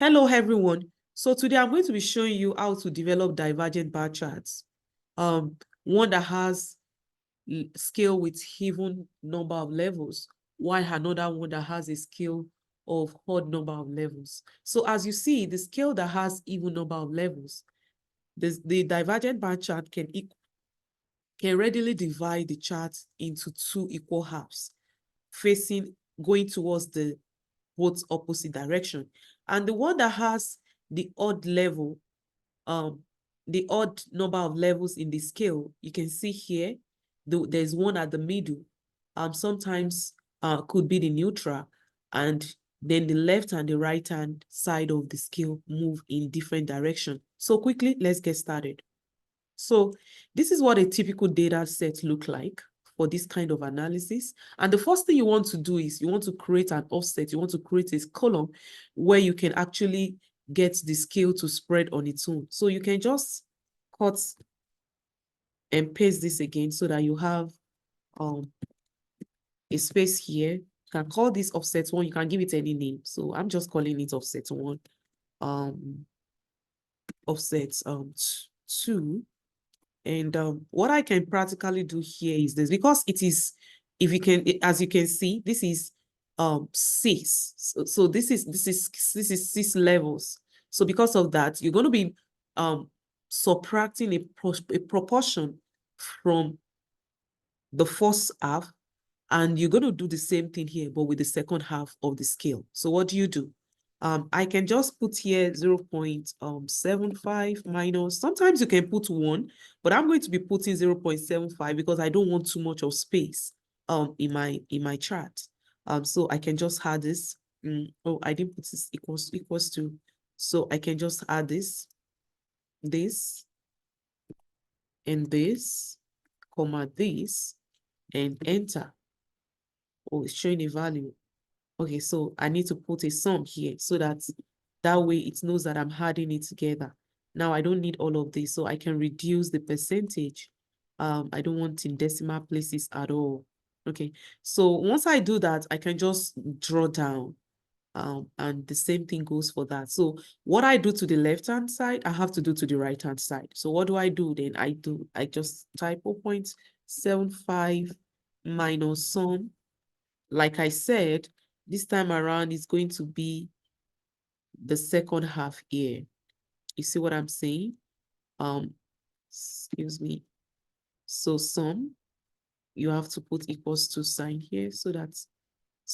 Hello, everyone. So today I'm going to be showing you how to develop divergent bar charts. One that has scale with even number of levels, while another one that has a scale of odd number of levels. So as you see, the scale that has even number of levels, the divergent bar chart can readily divide the chart into two equal halves, going towards the both opposite direction. And the one that has the odd level, the odd number of levels in the scale, you can see here, there's one at the middle. Sometimes could be the neutral, and then the left and the right hand side of the scale move in different direction. So quickly, let's get started. So this is what a typical data set look like for this kind of analysis. And the first thing you want to do is you want to create an offset. You want to create a column where you can actually get the scale to spread on its own. So you can just cut and paste this again so that you have a space here. You can call this offset 1. You can give it any name. So I'm just calling it offset 1. Offset 2. And what I can practically do here is this, because it is, if you can, as you can see, this is 6. So this is 6 levels. So because of that, you're going to be subtracting a proportion from the first half, and you're going to do the same thing here, but with the second half of the scale. So what do? I can just put here 0.75 minus. Sometimes you can put 1, but I'm going to be putting 0.75 because I don't want too much of space in my chart. So I can just add this. Oh, I didn't put this equals to. So I can just add this, and this, comma this, and enter. Oh, it's showing a value. Okay, so I need to put a sum here so that way it knows that I'm adding it together. Now I don't need all of this, so I can reduce the percentage. I don't want in decimal places at all. Okay, so once I do that, I can just draw down. And the same thing goes for that. So what I do to the left-hand side, I have to do to the right-hand side. So what do I do then? I just type 0.75 minus sum. Like I said, this time around is going to be the second half here. You see what I'm saying? Excuse me. So sum, you have to put equals to sign here so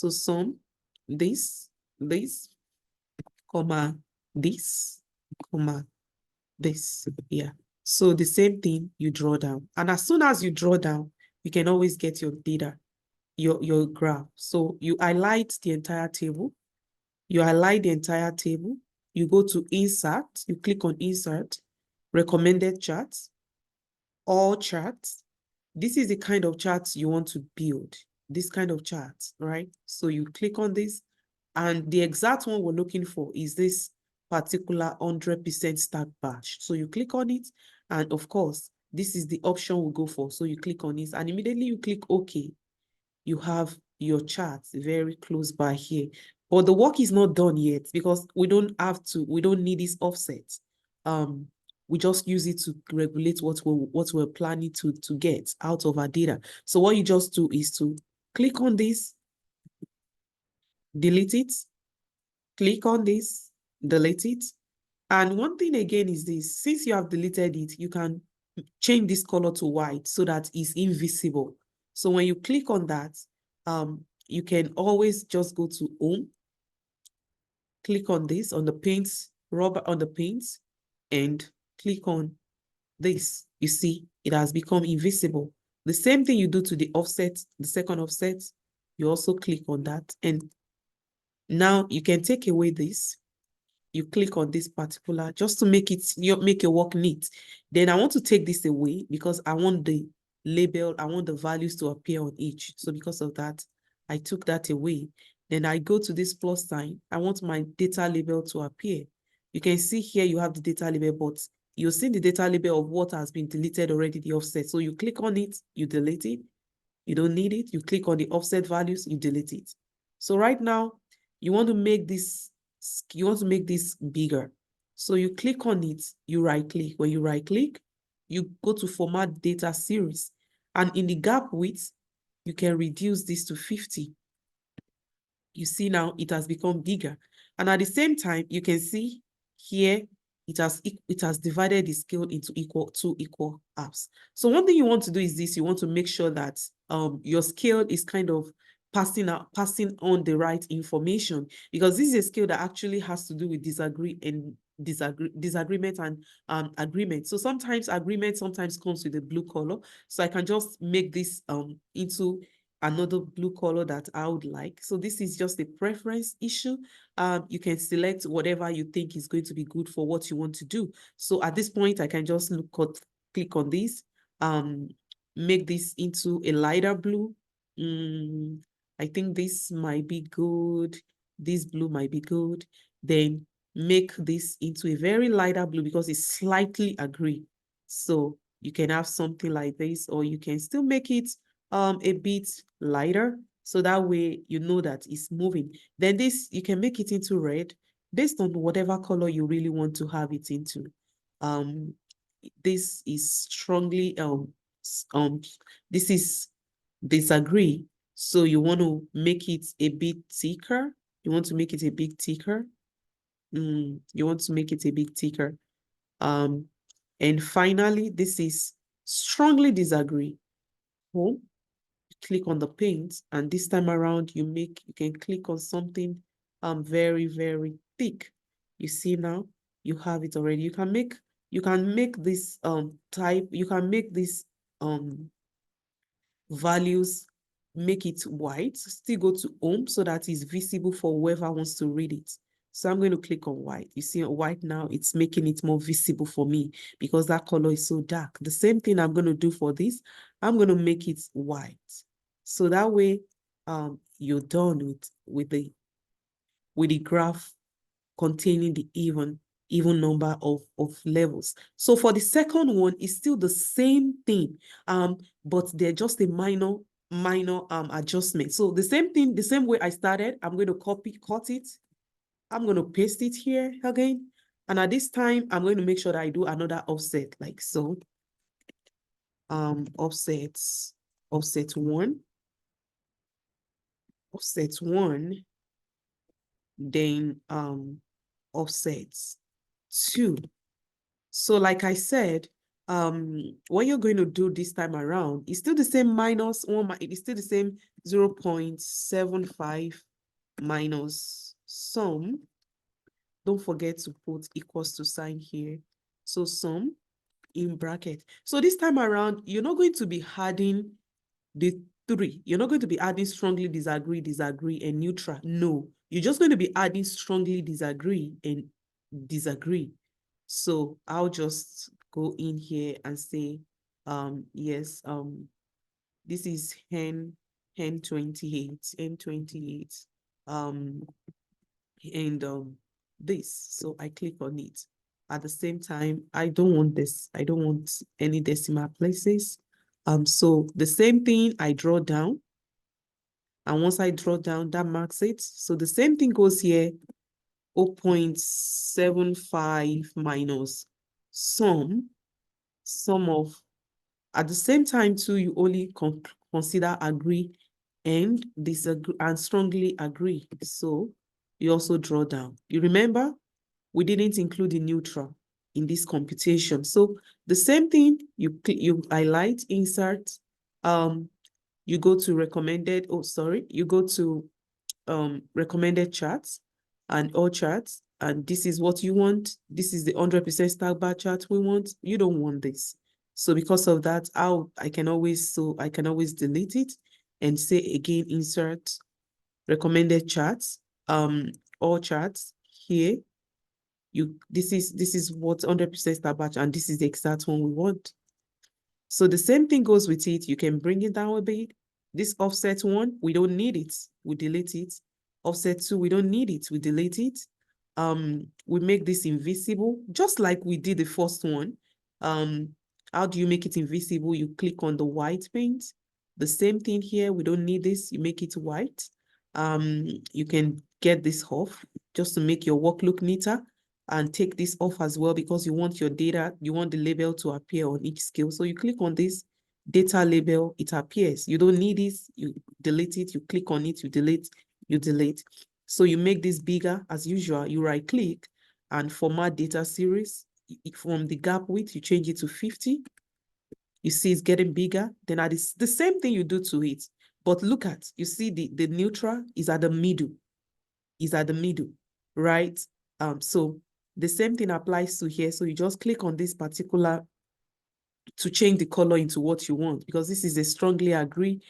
sum, this, comma, this, comma, this, yeah. So the same thing you draw down. And as soon as you draw down, you can always get your data, your graph. So you highlight the entire table. You highlight the entire table. You go to insert. You click on insert, recommended charts, all charts. This is the kind of charts you want to build. This kind of charts, right? So you click on this, and the exact one we're looking for is this particular 100% stack batch. So you click on it, and of course, this is the option we'll go for. So you click on this, and immediately you click OK. You have your charts very close by here. But the work is not done yet because we don't need this offset. We just use it to regulate what we're planning to get out of our data. So what you just do is to click on this, delete it, click on this, delete it. And one thing again is this, since you have deleted it, you can change this color to white so that it's invisible. So when you click on that, you can always just go to home, click on this, on the paints, rubber on the paints, and click on this. You see, it has become invisible. The same thing you do to the offset, the second offset, you also click on that. And now you can take away this. You click on this particular, just to make your work neat. Then I want to take this away because I want the label, I want the values to appear on each. So because of that, I took that away. Then I go to this plus sign. I want my data label to appear. You can see here you have the data label, but you'll see the data label of what has been deleted already, the offset. So you click on it, you delete it. You don't need it. You click on the offset values, you delete it. So right now, you want to make this you want to make this bigger. So you click on it, you right click. When you right click, you go to format data series. And in the gap width, you can reduce this to 50. You see now it has become bigger. And at the same time, you can see here, it has divided the scale into two equal halves. So one thing you want to do is this: you want to make sure that your scale is kind of passing on the right information, because this is a scale that actually has to do with disagreement and agreement. So sometimes agreement sometimes comes with a blue color. So I can just make this into another blue color that I would like. So this is just a preference issue. You can select whatever you think is going to be good for what you want to do. So at this point, I can just click on this, make this into a lighter blue. I think this might be good. This blue might be good. Then make this into a very lighter blue because it's slightly agree. So you can have something like this, or you can still make it a bit lighter, so that way you know that it's moving. Then this, you can make it into red based on whatever color you really want to have it into. This is strongly this is disagree, so you want to make it a bit thicker. You want to make it a bit thicker. You want to make it a bit thicker. And finally, this is strongly disagree. Home, click on the paint, and this time around you can click on something very, very thick. You see now, you have it already. You can make this you can make this values, make it white, still go to home so that it's visible for whoever wants to read it. So I'm going to click on white. You see white now, it's making it more visible for me because that color is so dark. The same thing I'm going to do for this. I'm going to make it white. So that way, you're done with the graph containing the even number of levels. So for the second one, it's still the same thing, but they're just a minor adjustment. So the same thing, the same way I started, I'm going to cut it. I'm going to paste it here again. And at this time, I'm going to make sure that I do another offset like so. Offset 1, then offset 2. So like I said, what you're going to do this time around is still the same -1, it is still the same 0.75 minus sum. Don't forget to put equals to sign here. So sum in bracket. So this time around, you're not going to be adding the 3. You're not going to be adding strongly disagree, and neutral. No, you're just going to be adding strongly disagree and disagree. So I'll just go in here and say, yes, this is N28, and this. So I click on it. At the same time, I don't want this. I don't want any decimal places. So the same thing, I draw down. And once I draw down, that marks it. So the same thing goes here, 0.75 minus sum of, at the same time too, you only consider agree and disagree and strongly agree. So you also draw down. You remember, we didn't include the neutral in this computation. So the same thing, you highlight, insert, you go to recommended, you go to recommended charts and all charts, and this is what you want. This is the 100% stack bar chart we want. You don't want this. So because of that, I can always delete it and say again, insert recommended charts, all charts here. This is what 100% stack bar, and this is the exact one we want. So the same thing goes with it. You can bring it down a bit. This offset 1, we don't need it. We delete it. Offset 2, we don't need it. We delete it. We make this invisible, just like we did the first one. How do you make it invisible? You click on the white paint. The same thing here. We don't need this. You make it white. You can get this off. just to make your work look neater, and take this off as well because you want your data, you want the label to appear on each scale. So you click on this data label, it appears. You don't need this, you delete it, you click on it, you delete, you delete. So you make this bigger as usual, you right click and format data series. From the gap width, you change it to 50. You see it's getting bigger. Then the same thing you do to it. But look at, you see the neutral is at the middle, right? So the same thing applies to here. So you just click on this particular to change the color into what you want, because this is a strongly agree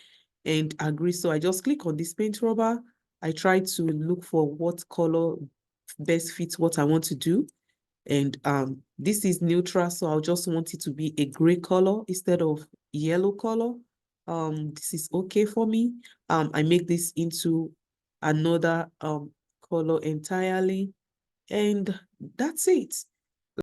and agree. So I just click on this paint rubber. I try to look for what color best fits what I want to do. And this is neutral, so I'll just want it to be a gray color instead of yellow color. This is okay for me. I make this into another color entirely, and that's it.